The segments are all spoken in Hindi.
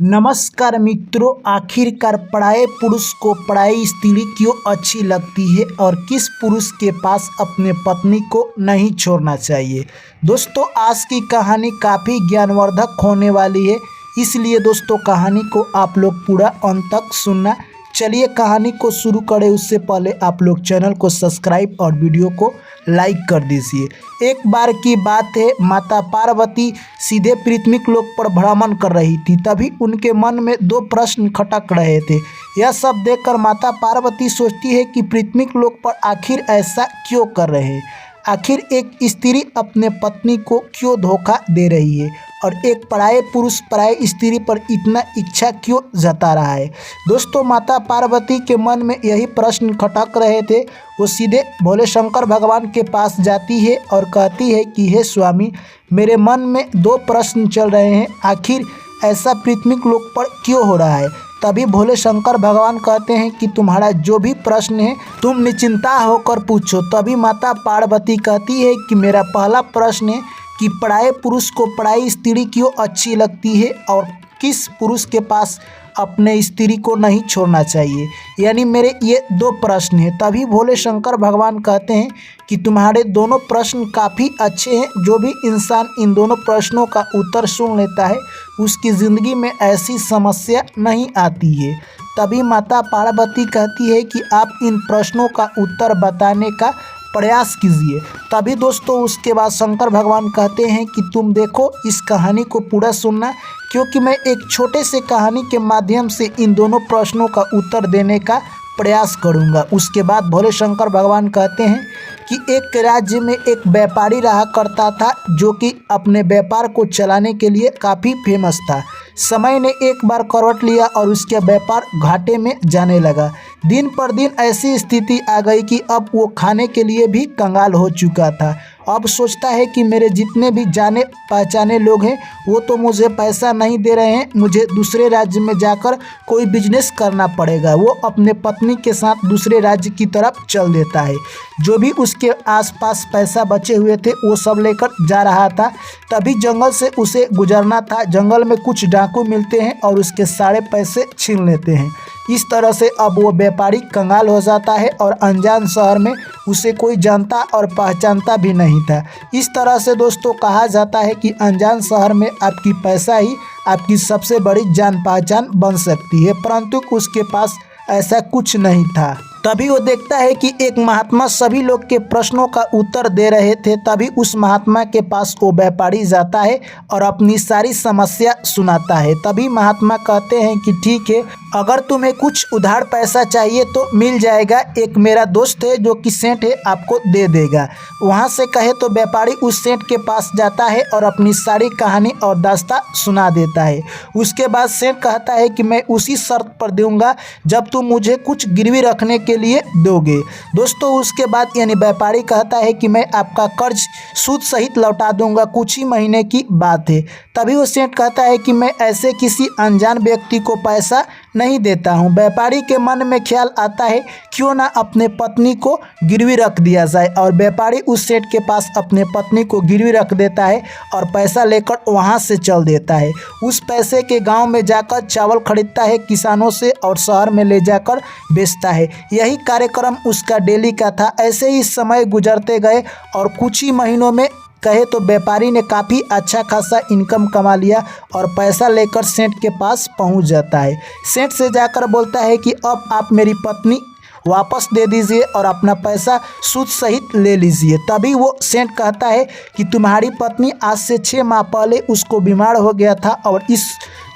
नमस्कार मित्रों, आखिरकार पराये पुरुष को पराई स्त्री क्यों अच्छी लगती है और किस पुरुष के पास अपने पत्नी को नहीं छोड़ना चाहिए। दोस्तों, आज की कहानी काफ़ी ज्ञानवर्धक होने वाली है, इसलिए दोस्तों कहानी को आप लोग पूरा अंत तक सुनना। चलिए कहानी को शुरू करें उससे पहले आप लोग चैनल को सब्सक्राइब और वीडियो को लाइक कर दीजिए। एक बार की बात है, माता पार्वती सीधे पृथ्वी लोक पर भ्रमण कर रही थी। तभी उनके मन में दो प्रश्न खटक रहे थे। यह सब देखकर माता पार्वती सोचती है कि पृथ्वी लोक पर आखिर ऐसा क्यों कर रहे हैं। आखिर एक स्त्री अपने पत्नी को क्यों धोखा दे रही है और एक पराये पुरुष पराये स्त्री पर इतना इच्छा क्यों जता रहा है। दोस्तों, माता पार्वती के मन में यही प्रश्न खटक रहे थे। वो सीधे भोले शंकर भगवान के पास जाती है और कहती है कि हे स्वामी, मेरे मन में दो प्रश्न चल रहे हैं, आखिर ऐसा पृथ्वी लोक पर क्यों हो रहा है। तभी भोले शंकर भगवान कहते हैं कि तुम्हारा जो भी प्रश्न है तुम निश्चिंता होकर पूछो। तभी माता पार्वती कहती है कि मेरा पहला प्रश्न है कि पराये पुरुष को पराई स्त्री क्यों अच्छी लगती है और किस पुरुष के पास अपने स्त्री को नहीं छोड़ना चाहिए। यानी मेरे ये दो प्रश्न हैं। तभी भोले शंकर भगवान कहते हैं कि तुम्हारे दोनों प्रश्न काफ़ी अच्छे हैं। जो भी इंसान इन दोनों प्रश्नों का उत्तर सुन लेता है उसकी ज़िंदगी में ऐसी समस्या नहीं आती है। तभी माता पार्वती कहती है कि आप इन प्रश्नों का उत्तर बताने का प्रयास कीजिए। तभी दोस्तों उसके बाद शंकर भगवान कहते हैं कि तुम देखो, इस कहानी को पूरा सुनना, क्योंकि मैं एक छोटे से कहानी के माध्यम से इन दोनों प्रश्नों का उत्तर देने का प्रयास करूंगा। उसके बाद भोले शंकर भगवान कहते हैं कि एक राज्य में एक व्यापारी रहा करता था जो कि अपने व्यापार को चलाने के लिए काफ़ी फेमस था। समय ने एक बार करवट लिया और उसका व्यापार घाटे में जाने लगा। दिन पर दिन ऐसी स्थिति आ गई कि अब वो खाने के लिए भी कंगाल हो चुका था। अब सोचता है कि मेरे जितने भी जाने पहचाने लोग हैं वो तो मुझे पैसा नहीं दे रहे हैं, मुझे दूसरे राज्य में जाकर कोई बिजनेस करना पड़ेगा। वो अपने पत्नी के साथ दूसरे राज्य की तरफ चल देता है। जो भी उसके आसपास पैसा बचे हुए थे वो सब लेकर जा रहा था। तभी जंगल से उसे गुजरना था। जंगल में कुछ डाकू मिलते हैं और उसके सारे पैसे छीन लेते हैं। इस तरह से अब वो व्यापारी कंगाल हो जाता है और अनजान शहर में उसे कोई जानता और पहचानता भी नहीं था। इस तरह से दोस्तों कहा जाता है कि अनजान शहर में आपकी पैसा ही आपकी सबसे बड़ी जान पहचान बन सकती है, परंतु उसके पास ऐसा कुछ नहीं था। तभी वो देखता है कि एक महात्मा सभी लोग के प्रश्नों का उत्तर दे रहे थे। तभी उस महात्मा के पास वो व्यापारी जाता है और अपनी सारी समस्या सुनाता है। तभी महात्मा कहते हैं कि ठीक है, अगर तुम्हें कुछ उधार पैसा चाहिए तो मिल जाएगा। एक मेरा दोस्त है जो कि सेठ है, आपको दे देगा। वहाँ से कहे तो व्यापारी उस सेठ के पास जाता है और अपनी सारी कहानी और दास्तां सुना देता है। उसके बाद सेठ कहता है कि मैं उसी शर्त पर दूंगा जब तुम मुझे कुछ गिरवी रखने के लिए दोगे। दोस्तों उसके बाद यानी व्यापारी कहता है कि मैं आपका कर्ज सूद सहित लौटा दूंगा, कुछ ही महीने की बात है। तभी वो सेठ कहता है कि मैं ऐसे किसी अनजान व्यक्ति को पैसा नहीं देता हूँ। व्यापारी के मन में ख्याल आता है क्यों ना अपने पत्नी को गिरवी रख दिया जाए और व्यापारी उस सेठ के पास अपने पत्नी को गिरवी रख देता है और पैसा लेकर वहाँ से चल देता है। उस पैसे के गांव में जाकर चावल खरीदता है किसानों से और शहर में ले जाकर बेचता है। यही कार्यक्रम उसका डेली का था। ऐसे ही समय गुजरते गए और कुछ ही महीनों में कहे तो व्यापारी ने काफ़ी अच्छा खासा इनकम कमा लिया और पैसा लेकर सेठ के पास पहुंच जाता है। सेठ से जाकर बोलता है कि अब आप मेरी पत्नी वापस दे दीजिए और अपना पैसा सूद सहित ले लीजिए। तभी वो सेठ कहता है कि तुम्हारी पत्नी आज से 6 माह पहले उसको बीमार हो गया था और इस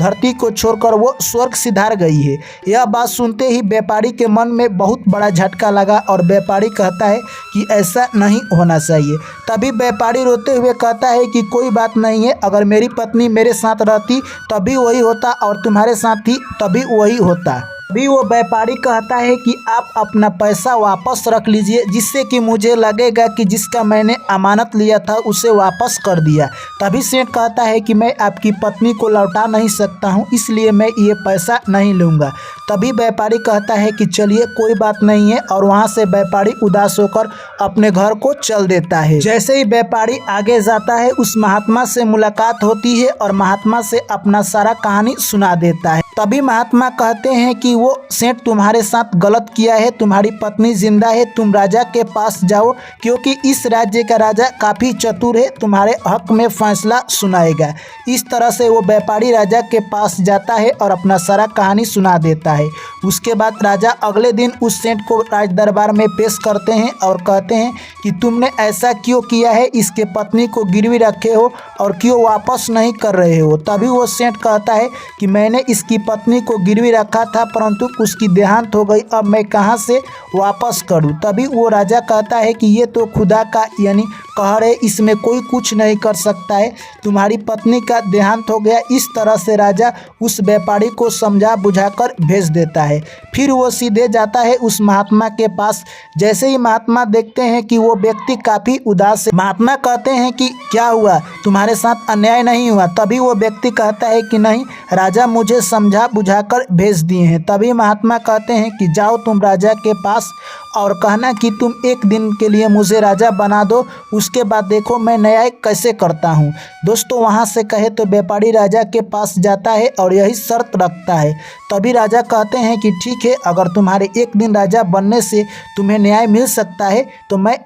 धरती को छोड़कर वो स्वर्ग सिधार गई है। यह बात सुनते ही व्यापारी के मन में बहुत बड़ा झटका लगा और व्यापारी कहता है कि ऐसा नहीं होना चाहिए। तभी व्यापारी रोते हुए कहता है कि कोई बात नहीं है, अगर मेरी पत्नी मेरे साथ रहती तभी वही होता और तुम्हारे साथ ही तभी वही होता। अभी वो व्यापारी कहता है कि आप अपना पैसा वापस रख लीजिए, जिससे कि मुझे लगेगा कि जिसका मैंने अमानत लिया था उसे वापस कर दिया। तभी सेठ कहता है कि मैं आपकी पत्नी को लौटा नहीं सकता हूँ, इसलिए मैं ये पैसा नहीं लूँगा। तभी व्यापारी कहता है कि चलिए कोई बात नहीं है, और वहाँ से व्यापारी उदास होकर अपने घर को चल देता है। जैसे ही व्यापारी आगे जाता है, उस महात्मा से मुलाकात होती है और महात्मा से अपना सारा कहानी सुना देता है। तभी महात्मा कहते हैं कि वो सेठ तुम्हारे साथ गलत किया है, तुम्हारी पत्नी जिंदा है, तुम राजा के पास जाओ, क्योंकि इस राज्य का राजा काफ़ी चतुर है, तुम्हारे हक में फैसला सुनाएगा। इस तरह से वो व्यापारी राजा के पास जाता है और अपना सारा कहानी सुना देता है। उसके बाद राजा अगले दिन उस सेठ को राज दरबार में पेश करते हैं और कहते हैं कि तुमने ऐसा क्यों किया है, इसके पत्नी को गिरवी रखे हो और क्यों वापस नहीं कर रहे हो। तभी वो सेठ कहता है कि मैंने इसकी पत्नी को गिरवी रखा था, परंतु उसकी देहांत हो गई, अब मैं कहाँ से वापस करूँ। तभी वो राजा कहता है कि ये तो खुदा का यानी कहर है, इसमें कोई कुछ नहीं कर सकता है, तुम्हारी पत्नी का देहांत हो गया। इस तरह से राजा उस व्यापारी को समझा बुझाकर भेज देता है। फिर वो सीधे जाता है उस महात्मा के पास। जैसे ही महात्मा देखते हैं कि वो व्यक्ति काफ़ी उदास है, महात्मा कहते हैं कि क्या हुआ, तुम्हारे साथ अन्याय नहीं हुआ। तभी वो व्यक्ति कहता है कि नहीं, राजा मुझे समझा बुझाकर भेज दिए हैं। तभी महात्मा कहते हैं कि जाओ तुम राजा के पास और कहना कि तुम एक दिन के लिए मुझे राजा बना दो, उसके बाद देखो मैं न्याय कैसे करता हूँ। दोस्तों वहाँ से कहे तो व्यापारी राजा के पास जाता है और यही शर्त रखता है। तभी राजा कहते हैं कि ठीक है, अगर तुम्हारे एक दिन राजा बनने से तुम्हें न्याय मिल सकता है तो मैं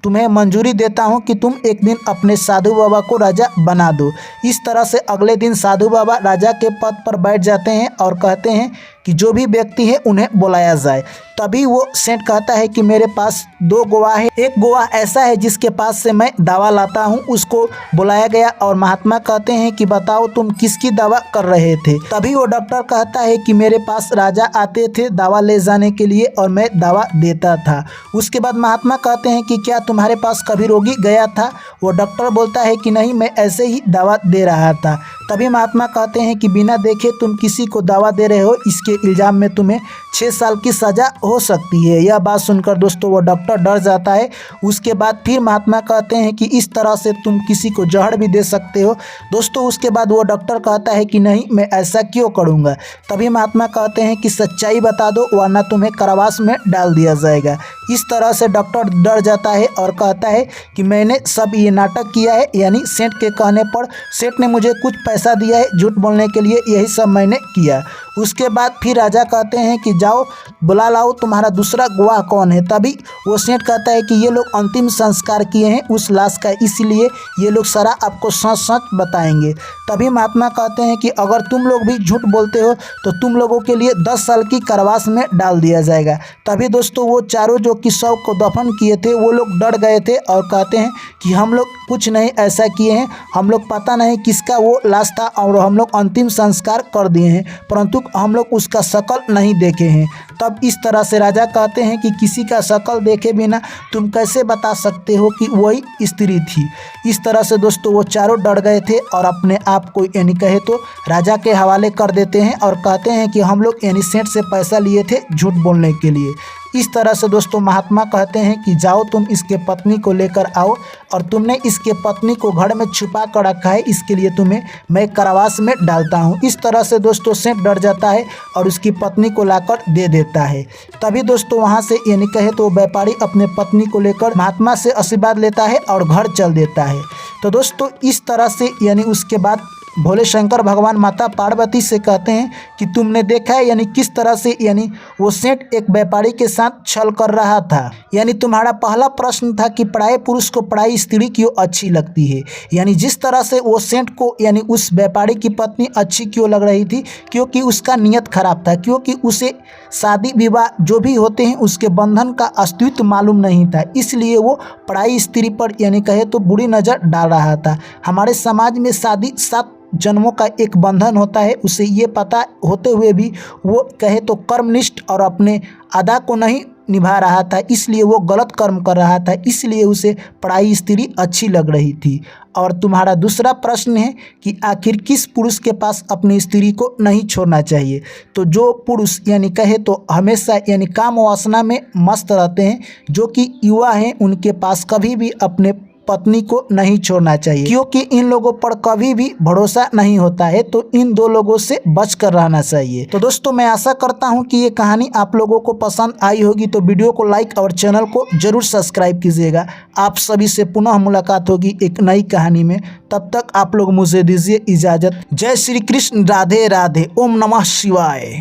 तुम्हें मंजूरी देता हूं कि तुम एक दिन अपने साधु बाबा को राजा बना दो। इस तरह से अगले दिन साधु बाबा राजा के पद पर बैठ जाते हैं और कहते हैं कि जो भी व्यक्ति है उन्हें बुलाया जाए। तभी वो सेठ कहता है कि मेरे पास 2 गवाह है, एक गवाह ऐसा है जिसके पास से मैं दावा लाता हूँ। उसको बुलाया गया और महात्मा कहते हैं कि बताओ तुम किसकी दावा कर रहे थे। तभी वो डॉक्टर कहता है कि मेरे पास राजा आते थे दावा ले जाने के लिए और मैं दावा देता था। उसके बाद महात्मा कहते हैं कि क्या तुम्हारे पास कभी रोगी गया था। वो डॉक्टर बोलता है कि नहीं, मैं ऐसे ही दावा दे रहा था। तभी महात्मा कहते हैं कि बिना देखे तुम किसी को दावा दे रहे हो, इसके इल्ज़ाम में तुम्हें 6 साल की सज़ा हो सकती है। यह बात सुनकर दोस्तों वो डॉक्टर डर जाता है। उसके बाद फिर महात्मा कहते हैं कि इस तरह से तुम किसी को जहर भी दे सकते हो। दोस्तों उसके बाद वो डॉक्टर कहता है कि नहीं, मैं ऐसा क्यों करूँगा। तभी महात्मा कहते हैं कि सच्चाई बता दो वरना तुम्हें कारावास में डाल दिया जाएगा। इस तरह से डॉक्टर डर जाता है और कहता है कि मैंने सब ये नाटक किया है, यानी सेठ के कहने पर सेठ ने मुझे कुछ पैसा दिया है झूठ बोलने के लिए, यही सब मैंने किया। उसके बाद फिर राजा कहते हैं कि जाओ बुला लाओ तुम्हारा दूसरा गवाह कौन है। तभी वो सेठ कहता है कि ये लोग अंतिम संस्कार किए हैं उस लाश का, इसलिए ये लोग सारा आपको सच सच बताएंगे। तभी महात्मा कहते हैं कि अगर तुम लोग भी झूठ बोलते हो तो तुम लोगों के लिए 10 साल की कारावास में डाल दिया जाएगा। तभी दोस्तों वो चारों जो कि शव को दफन किए थे वो लोग डर गए थे और कहते हैं कि हम लोग कुछ नहीं ऐसा किए हैं, हम लोग पता नहीं किसका वो लाश था और हम लोग अंतिम संस्कार कर दिए हैं, परंतु हम लोग उसका शक्ल नहीं देखे हैं। तब इस तरह से राजा कहते हैं कि किसी का शक्ल देखे बिना तुम कैसे बता सकते हो कि वही स्त्री थी। इस तरह से दोस्तों वो चारों डर गए थे और अपने आप को यानी कहे तो राजा के हवाले कर देते हैं और कहते हैं कि हम लोग यानी सेठ से पैसा लिए थे झूठ बोलने के लिए। इस तरह से दोस्तों महात्मा कहते हैं कि जाओ तुम इसके पत्नी को लेकर आओ, और तुमने इसके पत्नी को घर में छुपा कर रखा है, इसके लिए तुम्हें मैं कारावास में डालता हूँ। इस तरह से दोस्तों सेठ डर जाता है और उसकी पत्नी को लाकर दे देता है। तभी दोस्तों वहाँ से यानी कहे तो व्यापारी अपने पत्नी को लेकर महात्मा से आशीर्वाद लेता है और घर चल देता है। तो दोस्तों इस तरह से यानी उसके बाद भोले शंकर भगवान माता पार्वती से कहते हैं कि तुमने देखा है यानी किस तरह से यानी वो सेठ एक व्यापारी के साथ छल कर रहा था। यानी तुम्हारा पहला प्रश्न था कि पराये पुरुष को पराई स्त्री क्यों अच्छी लगती है। यानी जिस तरह से वो सेठ को यानी उस व्यापारी की पत्नी अच्छी क्यों लग रही थी, क्योंकि उसका नियत खराब था, क्योंकि उसे शादी विवाह जो भी होते हैं उसके बंधन का अस्तित्व मालूम नहीं था, इसलिए वो पराई स्त्री पर यानी कहे तो बुरी नज़र डाल रहा था। हमारे समाज में शादी 7 जन्मों का एक बंधन होता है, उसे ये पता होते हुए भी वो कहे तो कर्मनिष्ठ और अपने अदा को नहीं निभा रहा था, इसलिए वो गलत कर्म कर रहा था, इसलिए उसे पढ़ाई स्त्री अच्छी लग रही थी। और तुम्हारा दूसरा प्रश्न है कि आखिर किस पुरुष के पास अपनी स्त्री को नहीं छोड़ना चाहिए। तो जो पुरुष यानी कहे तो हमेशा यानी काम वासना में मस्त रहते हैं, जो कि युवा हैं, उनके पास कभी भी अपने पत्नी को नहीं छोड़ना चाहिए, क्योंकि इन लोगों पर कभी भी भरोसा नहीं होता है। तो इन दो लोगों से बचकर रहना चाहिए। तो दोस्तों, मैं आशा करता हूं कि ये कहानी आप लोगों को पसंद आई होगी। तो वीडियो को लाइक और चैनल को जरूर सब्सक्राइब कीजिएगा। आप सभी से पुनः मुलाकात होगी एक नई कहानी में। तब तक आप लोग मुझे दीजिए इजाज़त। जय श्री कृष्ण, राधे राधे, ओम नमः शिवाय।